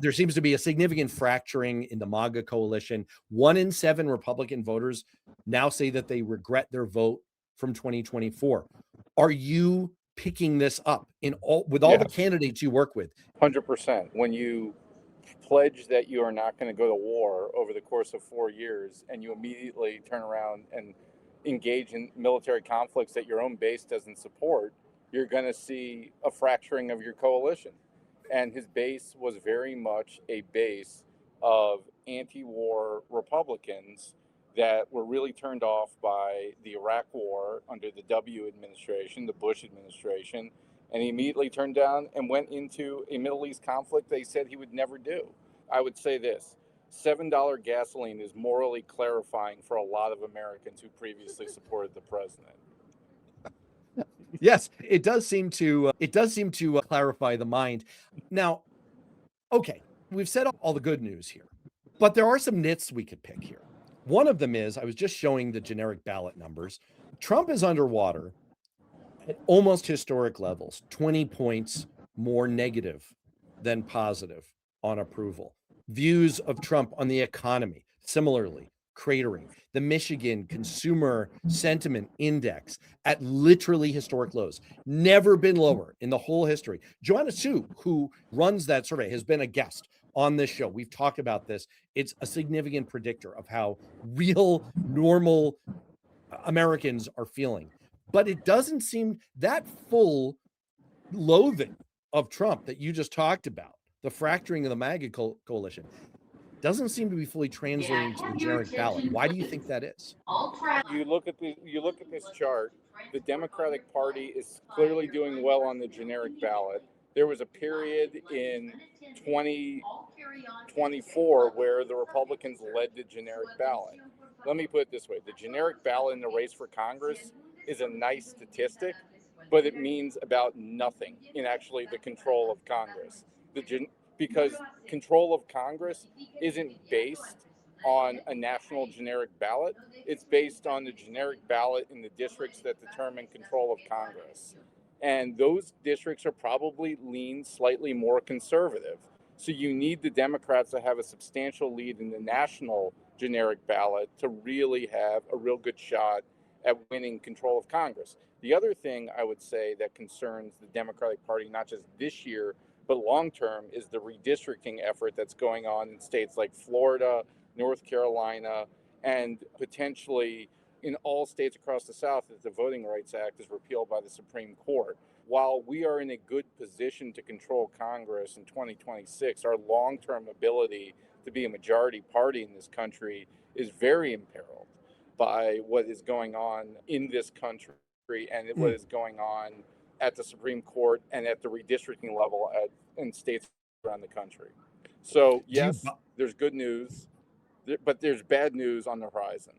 there seems to be a significant fracturing in the MAGA coalition. 1 in 7 Republican voters now say that they regret their vote from 2024. Are you picking this up with all the candidates you work with? 100%. When you pledge that you are not going to go to war over the course of 4 years and you immediately turn around and engage in military conflicts that your own base doesn't support, you're going to see a fracturing of your coalition. And his base was very much a base of anti-war Republicans that were really turned off by the Iraq War under the W administration, the Bush administration, and he immediately turned down and went into a Middle East conflict they said he would never do. I would say this: $7 gasoline is morally clarifying for a lot of Americans who previously supported the president. Yes, it does seem to clarify the mind. Now, okay, we've said all the good news here, but there are some nits we could pick here. One of them is, I was just showing the generic ballot numbers. Trump is underwater at almost historic levels, 20 points more negative than positive on approval. Views of Trump on the economy, similarly, cratering. The Michigan Consumer Sentiment Index at literally historic lows, never been lower in the whole history. Joanna Sue, who runs that survey, has been a guest on this show. We've talked about this. It's a significant predictor of how real, normal Americans are feeling. But it doesn't seem that full loathing of Trump that you just talked about, the fracturing of the MAGA coalition, doesn't seem to be fully translating to the generic ballot. Why do you think that is? You look at this chart. The Democratic Party is clearly doing well on the generic ballot. There was a period in 2024 where the Republicans led the generic ballot. Let me put it this way: the generic ballot in the race for Congress is a nice statistic, but it means about nothing in actually the control of Congress. Because control of Congress isn't based on a national generic ballot. It's based on the generic ballot in the districts that determine control of Congress. And those districts are probably lean slightly more conservative. So you need the Democrats to have a substantial lead in the national generic ballot to really have a real good shot at winning control of Congress. The other thing I would say that concerns the Democratic Party, not just this year, but long term, is the redistricting effort that's going on in states like Florida, North Carolina, and potentially in all states across the South if the Voting Rights Act is repealed by the Supreme Court. While we are in a good position to control Congress in 2026, our long-term ability to be a majority party in this country is very imperiled by what is going on in this country and what is going on at the Supreme Court and at the redistricting level in states around the country. So yes, there's good news, but there's bad news on the horizon.